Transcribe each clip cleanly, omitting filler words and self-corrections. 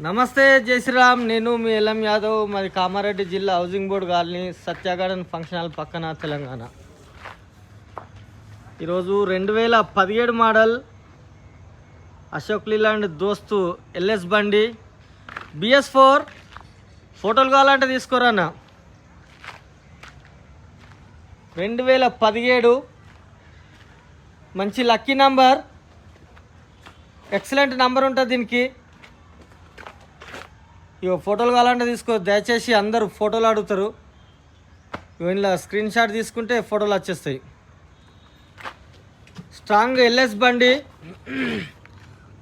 నమస్తే జై శ్రీరామ్. నేను మీ ఎల్ఎం యాదవ్. మాది కామారెడ్డి జిల్లా housing board colony, Satya garden function hall పక్కన, తెలంగాణ. ఈరోజు 2017 model Ashok Leyland Dost LS బండి BS4. ఫోటోలు కావాలంటే తీసుకోరన్న. 2017 మంచి లక్కీ నంబర్, ఎక్సలెంట్ నంబర్ ఉంటుంది దీనికి. ఇక ఫోటోలు కావాలంటే తీసుకో. దయచేసి అందరూ ఫోటోలు అడుగుతారు. ఇలా స్క్రీన్ షాట్ తీసుకుంటే ఫోటోలు వచ్చేస్తాయి. స్ట్రాంగ్ ఎల్ఎస్ బండి.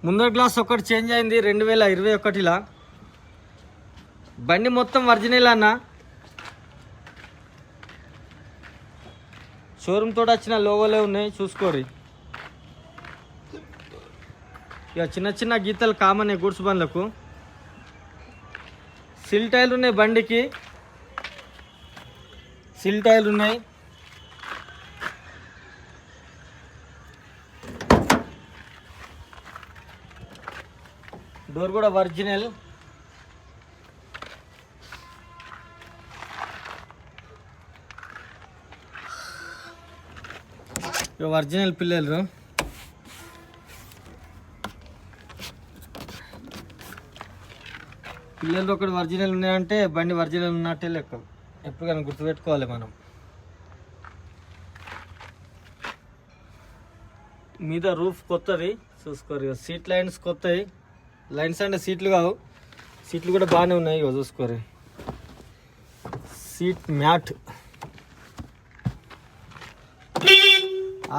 ముందర గ్లాస్ ఒకటి చేంజ్ అయింది 2021లా. బండి మొత్తం ఒరిజినల్ అన్న. షోరూమ్ తోటి వచ్చిన లోగోలే ఉన్నాయి, చూసుకోరి. ఇక చిన్న చిన్న గీతలు కామన్ గూడ్స్ బండ్లకు. సిల్ టైర్లు ఉన్నాయి బండికి, సిల్ టైర్లు ఉన్నాయి. డోర్ కూడా ఒరిజినల్. ఒరిజినల్ పిల్లలు. పిల్లలు ఒకటి ఒరిజినల్ ఉన్నాయంటే బండి ఒరిజినల్ ఉన్నట్టే లెక్క. ఎప్పుడు కానీ గుర్తుపెట్టుకోవాలి మనం. మీద రూఫ్ కొత్తది, చూసుకోరు. సీట్ లైన్స్ కొత్తవి. లైన్స్ అంటే సీట్లు కావు, సీట్లు కూడా బాగానే ఉన్నాయి. చూసుకోరు. సీట్ మ్యాట్,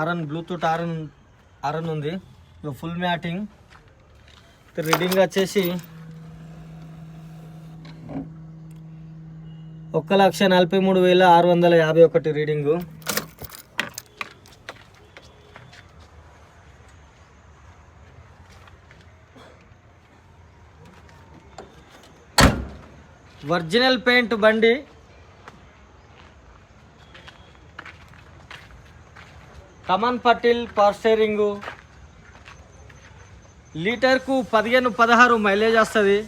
ఆర్ఎన్ బ్లూటూత్ ఆర్ఎన్ ఉంది. Full matting. రీడింగ్ వచ్చేసి 1,43,651 రీడింగు. ఒరిజినల్ పెయింట్ బండి. కమాన్ పట్టిల్, పవర్ స్టీరింగు. లీటర్కు 15-16 మైలేజ్ వస్తుంది.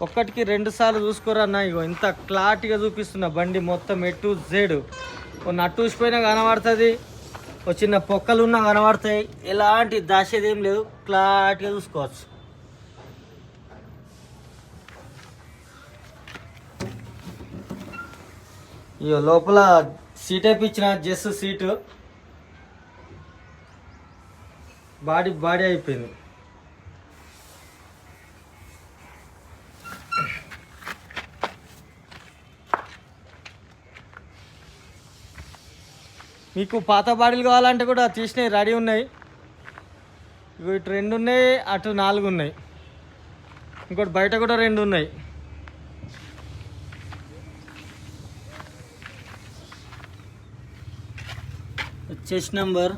ఒక్కటికి 2 సార్లు చూసుకోరన్న. ఇగో ఇంత క్లారిటీగా చూపిస్తున్న బండి మొత్తం ఎటు జెడ్. ఓ నట్టు ఊసిపోయినా కనబడుతుంది, ఒక చిన్న పొక్కలు ఉన్నా కనబడతాయి. ఎలాంటి దాచేది ఏం లేదు, క్లారిటీగా చూసుకోవచ్చు. ఇగో లోపల సీట్ వేయించిన, జెస్ సీటు. బాడీ అయిపోయింది. మీకు పాత బాడీలు కావాలంటే కూడా తీసినవి రెడీ ఉన్నాయి. ఇటు 2 ఉన్నాయి, అటు 4 ఉన్నాయి. ఇంకోటి బయట కూడా 2 ఉన్నాయి. Chest number.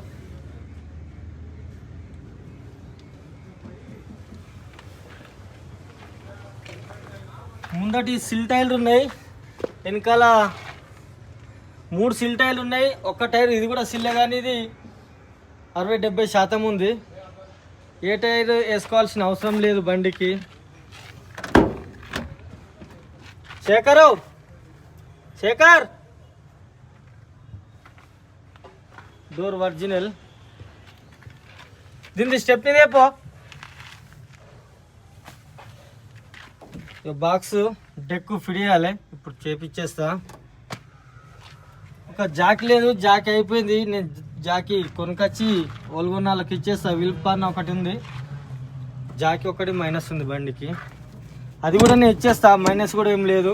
ముందటి సిల్ టైర్లు ఉన్నాయి, వెనకాల 3 సిల్ టైర్లు ఉన్నాయి. ఒక్క టైర్ ఇది కూడా సిల్లే, కానీ ఇది 60-70% ఉంది. ఏ టైర్ వేసుకోవాల్సిన అవసరం లేదు బండికి. Shekhar door original. దీనికి స్టెప్ని రేపో. బాక్స్ డెక్ ఫిట్ చేయాలి, ఇప్పుడు చేపిచ్చేస్తా. ఒక జాకీ లేదు, జాకీ అయిపోయింది. నేను జాకీ కొనుకొచ్చి ఓల్గొన్నాళ్ళకి ఇచ్చేస్తా. విల్పాన్ ఒకటి ఉంది, జాకీ ఒకటి మైనస్ ఉంది బండికి. అది కూడా నేను ఇచ్చేస్తా, మైనస్ కూడా ఏం లేదు.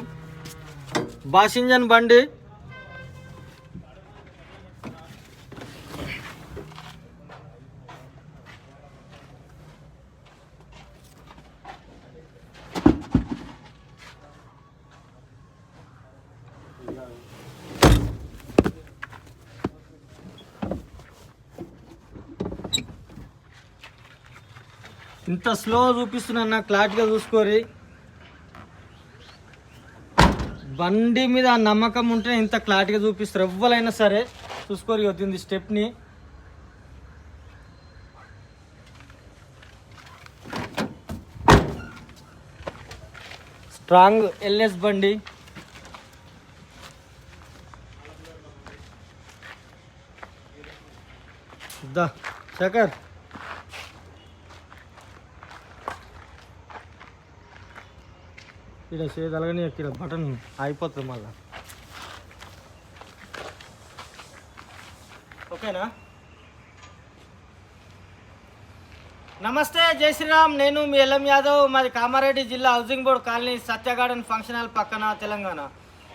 బాష్ ఇంజన్ బండి. ఇంత స్లో చూపిస్తున్నా, క్లారిటీగా చూసుకోరి. బండి మీద నమ్మకం ఉంటే ఇంత క్లారిటీగా చూపిస్తారు. ఎవ్వరైనా సరే చూసుకోరు. దీని స్టెప్ని స్ట్రాంగ్ ఎల్ఎస్ బండి. దా శేఖర్ ఇక్కడ చేయగలగని ఇక్కడ బటన్ అయిపోతుంది మళ్ళా. ఓకేనా? నమస్తే, జై శ్రీరామ్. నేను మీ ఎల్ఎం యాదవ్. మాది కామారెడ్డి జిల్లా హౌసింగ్ బోర్డ్ కాలనీ, సత్య గార్డెన్ ఫంక్షన్ హాల్ పక్కన, తెలంగాణ.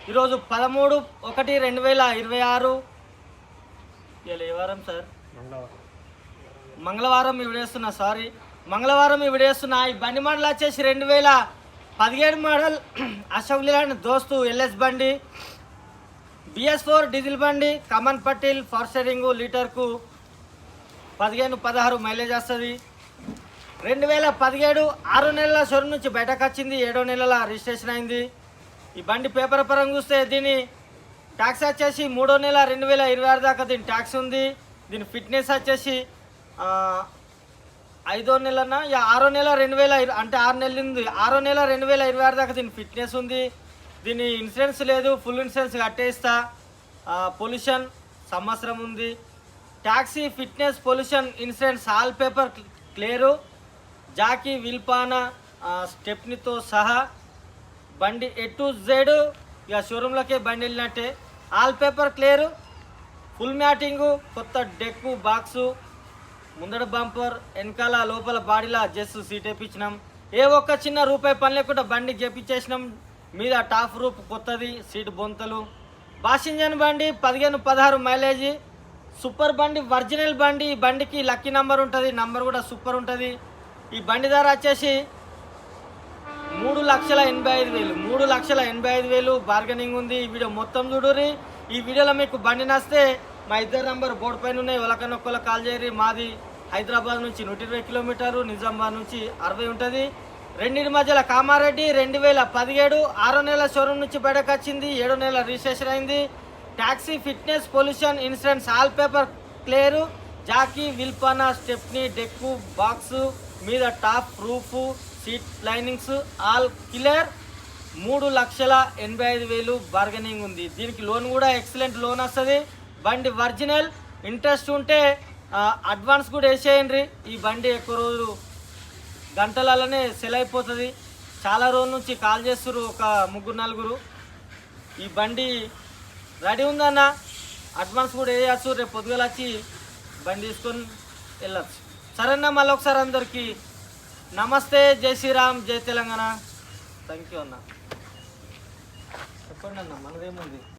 ఈరోజు 13/1/2026. ఇలా ఏ వారం సార్? మంగళవారం ఈ విడేస్తున్నా. సారీ, మంగళవారం ఈ విడేస్తున్నా. ఈ బండి మోడల్ వచ్చేసి 2017 మోడల్ అశోక్ లేలాండ్ దోస్తు ఎల్ఎస్ బండి, BS4 డీజిల్ బండి, కమన్ పట్టిల్, ఫోర్ స్టీరింగ్, లీటర్కు 15-16 మైలేజ్ వస్తుంది. 2017 6 నెలల షోరూమ్ నుంచి బయటకు వచ్చింది, 7వ నెలల రిజిస్ట్రేషన్ అయింది. ఈ బండి పేపర్ పరంగా చూస్తే దీని ట్యాక్స్ వచ్చేసి 3వ నెల 2026 దాకా దీని ట్యాక్స్ ఉంది. దీని ఫిట్నెస్ వచ్చేసి 5వ నెలన 6వ నెల 2020 అంటే 6 నెలలు ఉంది. 6వ నెల 2026 దాకా దీని ఫిట్నెస్ ఉంది. దీని ఇన్సూరెన్స్ లేదు, ఫుల్ ఇన్సూరెన్స్ కట్టేస్తా. పొల్యూషన్ సంవత్సరం ఉంది. Taxi, fitness, pollution, insurance all paper clear. Jack, విల్పానా, స్టెప్నీతో సహా బండి A to Z ఇక షోరూంలోకే బండి వెళ్ళినట్టే. All paper clear, full matting, కొత్త డెక్కు, బాక్సు, ముందడ బంపర్, వెనకాల లోపల బాడీలా జస్ట్ సీట్ వేయించినాం. ఏ ఒక్క చిన్న రూపాయి పని లేకుండా బండి చేపించేసినాం. మీద టాప్ రూప్ కొత్తది, సీట్ బొంతలు, బాష్ ఇంజన్ బండి, 15-16 మైలేజీ, సూపర్ బండి, ఒరిజినల్ బండి. ఈ బండికి లక్కీ నంబర్ ఉంటుంది, నంబర్ కూడా సూపర్ ఉంటుంది. ఈ బండి ధర వచ్చేసి 3,85,000. 3,85,000 బార్గెనింగ్ ఉంది. ఈ వీడియో మొత్తం చూడుర్రి. ఈ వీడియోలో మీకు బండి నస్తే మా ఇద్దరు నంబర్ బోర్డు పైన ఉన్నాయి, ఒకరికొకరు కాల్ చేయరు. మాది హైదరాబాద్ నుంచి 120 కిలోమీటర్లు, నిజామాబాద్ నుంచి 60 ఉంటుంది. రెండింటి మధ్యలో కామారెడ్డి. 2017 6వ నెల షోరూమ్ నుంచి బయటకు వచ్చింది, 7వ నెల రిజిస్ట్రేషన్ అయింది. Taxi, fitness, pollution, insurance all paper clear. Jack, విల్పానా, స్టెప్నీ, డెక్కు, బాక్సు, మీద top roof, seat linings all clear. 3,85,000 bargaining ఉంది. దీనికి లోన్ కూడా ఎక్సలెంట్ లోన్ వస్తుంది. బండి ఒరిజినల్. ఇంట్రెస్ట్ ఉంటే అడ్వాన్స్ కూడా వేసేయండి. ఈ బండి ఎక్కువ రోజులు గంటలలోనే సెల్ అయిపోతుంది. చాలా రోజుల నుంచి కాల్ చేస్తున్నారు, ఒక 3-4. ఈ బండి రెడీ ఉందన్న, అడ్వాన్స్ కూడా వేయచ్చు. రేపు పొద్దుగల వచ్చి బండి తీసుకొని వెళ్ళచ్చు. సరేనా? మళ్ళీ ఒకసారి అందరికీ నమస్తే, జై శ్రీరామ్, జై తెలంగాణ. థ్యాంక్ యూ అన్న. చెప్పండి అన్న, మనదేముంది.